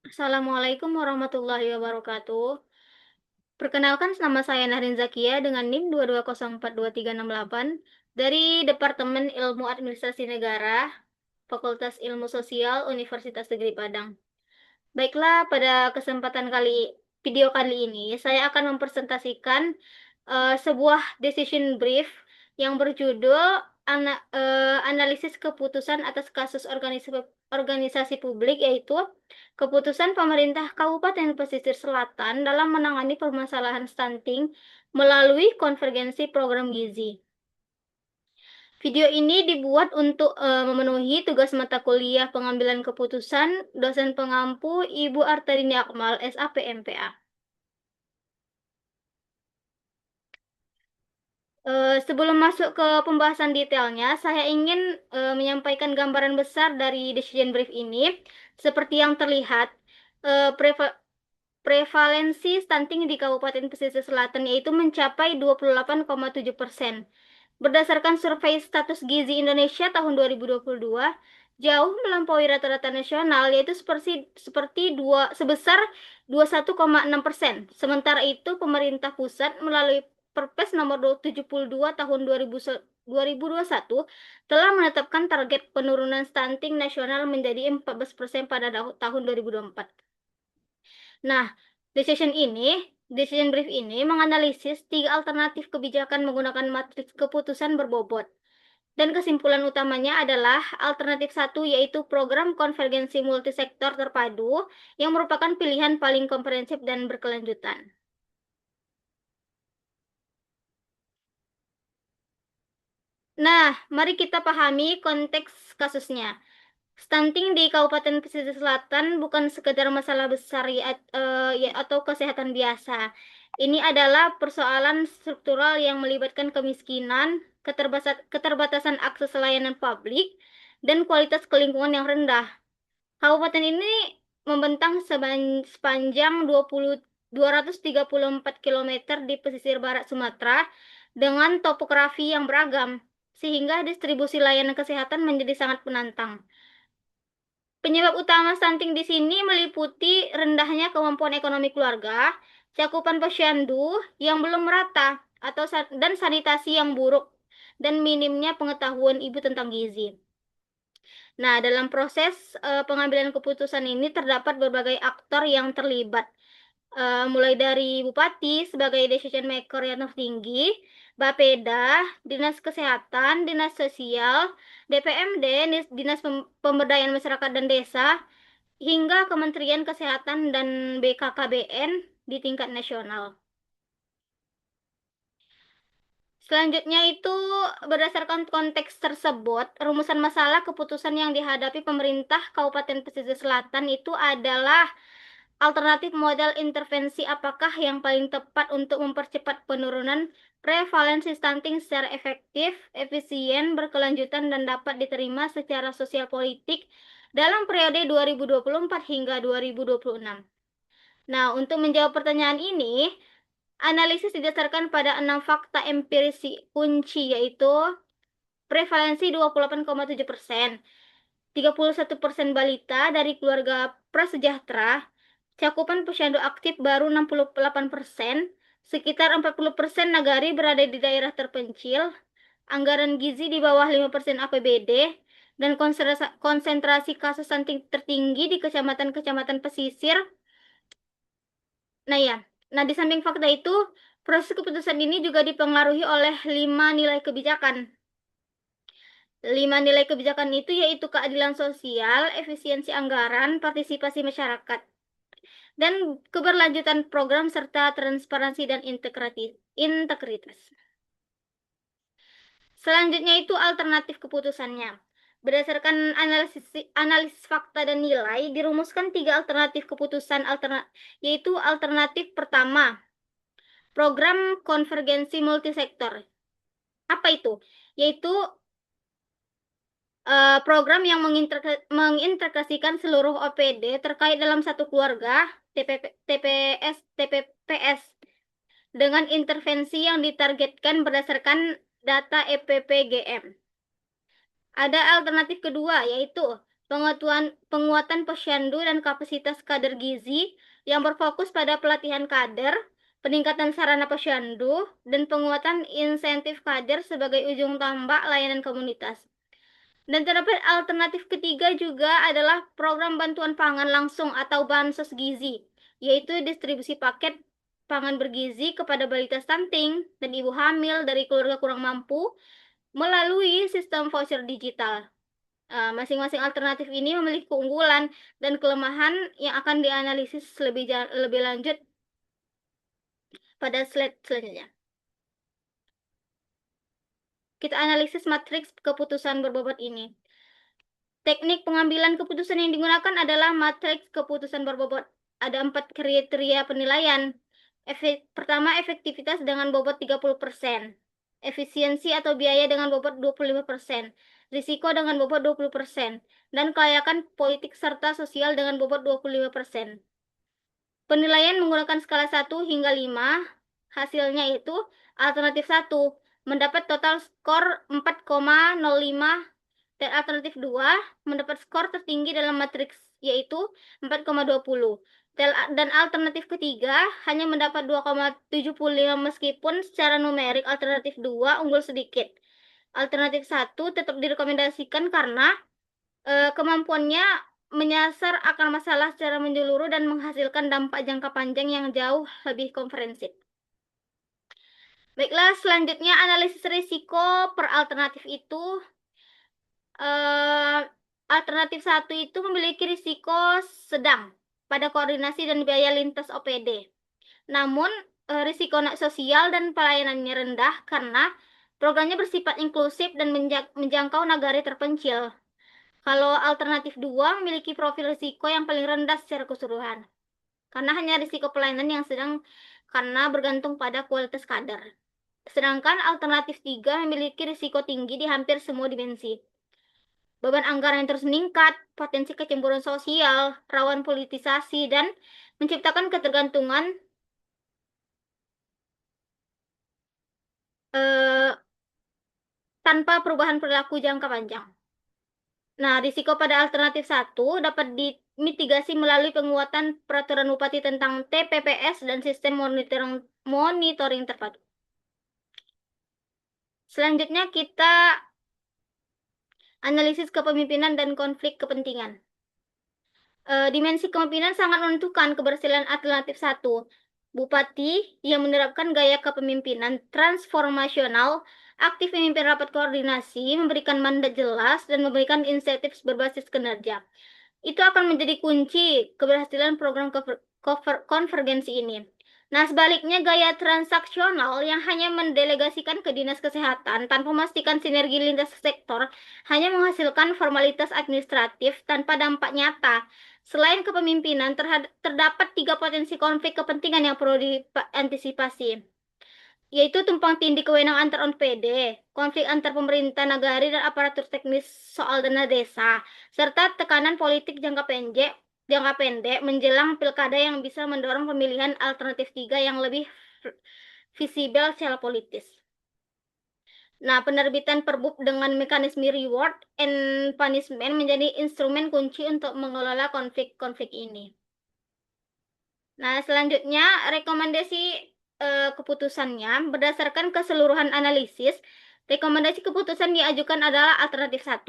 Assalamualaikum warahmatullahi wabarakatuh. Perkenalkan, nama saya Nahrin Zakia dengan NIM 2204238 dari Departemen Ilmu Administrasi Negara, Fakultas Ilmu Sosial, Universitas Negeri Padang. Baiklah, pada kesempatan video kali ini, saya akan mempresentasikan sebuah decision brief yang berjudul Analisis Keputusan atas Kasus Organisasi Publik, yaitu keputusan pemerintah Kabupaten Pesisir Selatan dalam menangani permasalahan stunting melalui konvergensi program gizi. Video ini dibuat untuk memenuhi tugas mata kuliah pengambilan keputusan dosen pengampu Ibu Artarini Akmal, SAP MPA. Sebelum masuk ke pembahasan detailnya, saya ingin menyampaikan gambaran besar dari decision brief ini. Seperti yang terlihat, prevalensi stunting di Kabupaten Pesisir Selatan yaitu mencapai 28,7%. Berdasarkan survei status gizi Indonesia tahun 2022, jauh melampaui rata-rata nasional, yaitu sebesar 21,6%. Sementara itu, pemerintah pusat melalui Perpres nomor 72 tahun 2021 telah menetapkan target penurunan stunting nasional menjadi 14% pada tahun 2024. Nah, decision brief ini menganalisis 3 alternatif kebijakan menggunakan matriks keputusan berbobot. Dan kesimpulan utamanya adalah alternatif 1, yaitu program konvergensi multisektor terpadu yang merupakan pilihan paling komprehensif dan berkelanjutan. Nah, mari kita pahami konteks kasusnya. Stunting di Kabupaten Pesisir Selatan bukan sekedar masalah besar atau kesehatan biasa. Ini adalah persoalan struktural yang melibatkan kemiskinan, keterbatasan akses layanan publik, dan kualitas lingkungan yang rendah. Kabupaten ini membentang sepanjang 234 km di pesisir barat Sumatera dengan topografi yang beragam, sehingga distribusi layanan kesehatan menjadi sangat menantang. Penyebab utama stunting di sini meliputi rendahnya kemampuan ekonomi keluarga, cakupan posyandu yang belum merata, dan sanitasi yang buruk, dan minimnya pengetahuan ibu tentang gizi. Nah, dalam proses pengambilan keputusan ini terdapat berbagai aktor yang terlibat, mulai dari Bupati sebagai decision maker yang tertinggi, Bapeda, Dinas Kesehatan, Dinas Sosial, DPMD, Dinas Pemberdayaan Masyarakat dan Desa, hingga Kementerian Kesehatan dan BKKBN di tingkat nasional. Selanjutnya itu, berdasarkan konteks tersebut, rumusan masalah keputusan yang dihadapi pemerintah Kabupaten Pesisir Selatan itu adalah alternatif model intervensi apakah yang paling tepat untuk mempercepat penurunan prevalensi stunting secara efektif, efisien, berkelanjutan, dan dapat diterima secara sosial politik dalam periode 2024 hingga 2026. Nah, untuk menjawab pertanyaan ini, analisis didasarkan pada 6 fakta empiris kunci, yaitu prevalensi 28,7%, 31% balita dari keluarga prasejahtera, cakupan posyandu aktif baru 68%, sekitar 40% nagari berada di daerah terpencil, anggaran gizi di bawah 5% APBD, dan konsentrasi kasus stunting tertinggi di kecamatan-kecamatan pesisir. Nah, di samping fakta itu, proses keputusan ini juga dipengaruhi oleh 5 nilai kebijakan. 5 nilai kebijakan itu yaitu keadilan sosial, efisiensi anggaran, partisipasi masyarakat, dan keberlanjutan program serta transparansi dan integritas. Selanjutnya itu alternatif keputusannya. Berdasarkan analisis fakta dan nilai, dirumuskan 3 alternatif keputusan yaitu alternatif pertama, program konvergensi multisektor. Apa itu? Yaitu program yang mengintegrasikan seluruh OPD terkait dalam satu keluarga, TPPS, dengan intervensi yang ditargetkan berdasarkan data EPPGM. Ada alternatif kedua, yaitu penguatan posyandu dan kapasitas kader gizi yang berfokus pada pelatihan kader, peningkatan sarana posyandu, dan penguatan insentif kader sebagai ujung tombak layanan komunitas. Dan terdapat alternatif ketiga juga adalah program bantuan pangan langsung atau bansos gizi, yaitu distribusi paket pangan bergizi kepada balita stunting dan ibu hamil dari keluarga kurang mampu melalui sistem voucher digital. Masing-masing alternatif ini memiliki keunggulan dan kelemahan yang akan dianalisis lebih lanjut pada slide selanjutnya. Kita analisis matriks keputusan berbobot ini. Teknik pengambilan keputusan yang digunakan adalah matriks keputusan berbobot. Ada 4 kriteria penilaian. Pertama, efektivitas dengan bobot 30%. Efisiensi atau biaya dengan bobot 25%. Risiko dengan bobot 20%. Dan kelayakan politik serta sosial dengan bobot 25%. Penilaian menggunakan skala 1 hingga 5. Hasilnya itu alternatif 1 mendapat total skor 4,05 dan alternatif 2 mendapat skor tertinggi dalam matriks yaitu 4,20. Dan alternatif ketiga hanya mendapat 2,75 meskipun secara numerik alternatif 2 unggul sedikit. Alternatif 1 tetap direkomendasikan karena kemampuannya menyasar akar masalah secara menyeluruh dan menghasilkan dampak jangka panjang yang jauh lebih komprehensif. Baiklah, selanjutnya analisis risiko per alternatif itu. Alternatif 1 itu memiliki risiko sedang pada koordinasi dan biaya lintas OPD. Namun, risiko sosial dan pelayanannya rendah karena programnya bersifat inklusif dan menjangkau negara terpencil. Kalau alternatif 2 memiliki profil risiko yang paling rendah secara keseluruhan. Karena hanya risiko pelayanan yang sedang karena bergantung pada kualitas kader. Sedangkan alternatif 3 memiliki risiko tinggi di hampir semua dimensi. Beban anggaran yang terus meningkat, potensi kecemburuan sosial, rawan politisasi, dan menciptakan ketergantungan tanpa perubahan perilaku jangka panjang. Nah, risiko pada alternatif 1 dapat dimitigasi melalui penguatan peraturan bupati tentang TPPS dan sistem monitoring terpadu. Selanjutnya kita analisis kepemimpinan dan konflik kepentingan. Dimensi kepemimpinan sangat menentukan keberhasilan alternatif 1. Bupati yang menerapkan gaya kepemimpinan transformasional, aktif memimpin rapat koordinasi, memberikan mandat jelas, dan memberikan insentif berbasis kinerja. Itu akan menjadi kunci keberhasilan program konvergensi ini. Nah, sebaliknya gaya transaksional yang hanya mendelegasikan ke dinas kesehatan tanpa memastikan sinergi lintas sektor hanya menghasilkan formalitas administratif tanpa dampak nyata. Selain kepemimpinan, terdapat 3 potensi konflik kepentingan yang perlu diantisipasi, yaitu tumpang tindih kewenangan antar OPD, konflik antar pemerintah nagari dan aparatur teknis soal dana desa, serta tekanan politik jangka pendek menjelang pilkada yang bisa mendorong pemilihan alternatif 3 yang lebih visibel secara politis. Nah, penerbitan Perbup dengan mekanisme reward and punishment menjadi instrumen kunci untuk mengelola konflik-konflik ini. Nah, selanjutnya rekomendasi keputusannya berdasarkan keseluruhan analisis, rekomendasi keputusan diajukan adalah alternatif 1,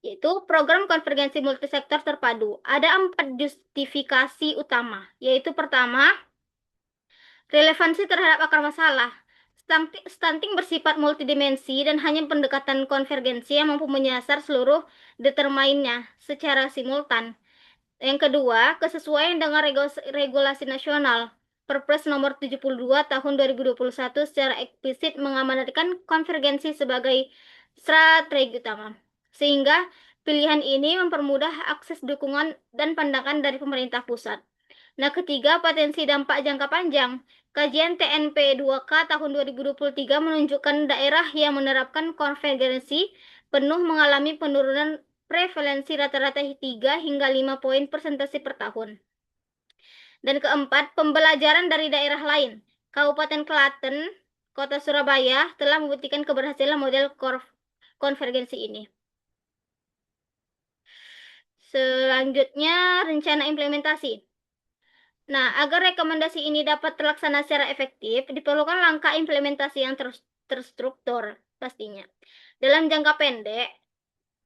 yaitu program konvergensi multisektor terpadu. Ada 4 justifikasi utama, yaitu pertama, relevansi terhadap akar masalah. Stunting bersifat multidimensi dan hanya pendekatan konvergensi yang mampu menyasar seluruh determinnya secara simultan. Yang kedua, kesesuaian dengan regulasi nasional. Perpres nomor 72 tahun 2021 secara eksplisit mengamanatkan konvergensi sebagai strategi utama. Sehingga pilihan ini mempermudah akses dukungan dan pandangan dari pemerintah pusat. Nah, ketiga, potensi dampak jangka panjang. Kajian TNP 2K tahun 2023 menunjukkan daerah yang menerapkan konvergensi penuh mengalami penurunan prevalensi rata-rata 3 hingga 5 poin persentase per tahun. Dan keempat, pembelajaran dari daerah lain. Kabupaten Klaten, Kota Surabaya telah membuktikan keberhasilan model konvergensi ini. Selanjutnya, rencana implementasi. Nah, agar rekomendasi ini dapat terlaksana secara efektif, diperlukan langkah implementasi yang terstruktur pastinya. Dalam jangka pendek,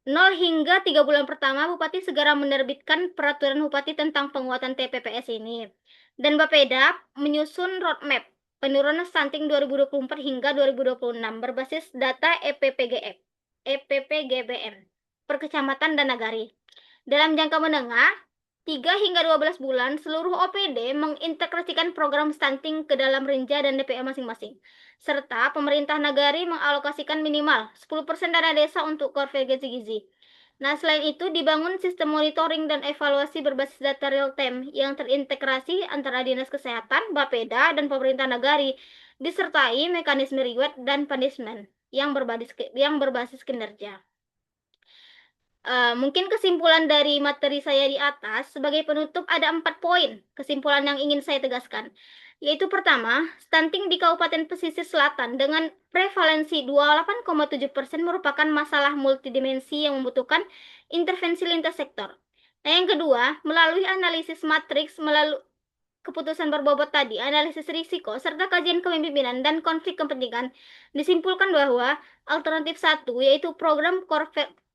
0 hingga 3 bulan pertama, Bupati segera menerbitkan peraturan Bupati tentang penguatan TPPS ini. Dan Bapeda menyusun roadmap penurunan stunting 2024 hingga 2026 berbasis data EPPGBM per kecamatan dan nagari. Dalam jangka menengah, 3 hingga 12 bulan, seluruh OPD mengintegrasikan program stunting ke dalam Rinja dan DPA masing-masing. Serta pemerintah nagari mengalokasikan minimal 10% dana desa untuk konvergensi gizi. Nah, selain itu dibangun sistem monitoring dan evaluasi berbasis data real time yang terintegrasi antara Dinas Kesehatan, Bapeda, dan pemerintah nagari, disertai mekanisme reward dan punishment yang berbasis kinerja. Mungkin kesimpulan dari materi saya di atas, sebagai penutup ada 4 poin kesimpulan yang ingin saya tegaskan. Yaitu pertama, stunting di Kabupaten Pesisir Selatan dengan prevalensi 28,7% merupakan masalah multidimensi yang membutuhkan intervensi lintas sektor. Nah, yang kedua, melalui analisis matriks, melalui keputusan berbobot tadi, analisis risiko, serta kajian kepemimpinan dan konflik kepentingan, disimpulkan bahwa alternatif satu, yaitu program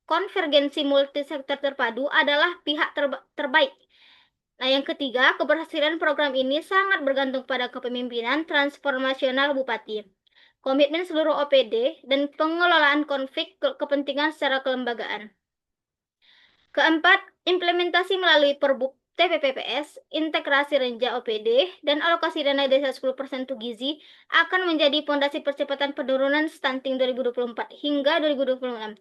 konvergensi multisektor terpadu adalah pihak terbaik. Nah, yang ketiga, keberhasilan program ini sangat bergantung pada kepemimpinan transformasional Bupati, komitmen seluruh OPD, dan pengelolaan konflik kepentingan secara kelembagaan. Keempat, implementasi melalui Perbuk TPPPS, integrasi Renja OPD, dan alokasi dana desa 10% untuk gizi akan menjadi fondasi percepatan penurunan stunting 2024 hingga 2026.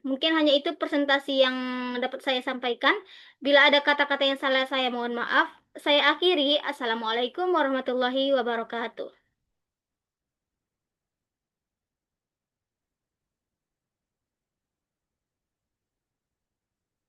Mungkin hanya itu presentasi yang dapat saya sampaikan. Bila ada kata-kata yang salah, saya mohon maaf. Saya akhiri. Assalamualaikum warahmatullahi wabarakatuh.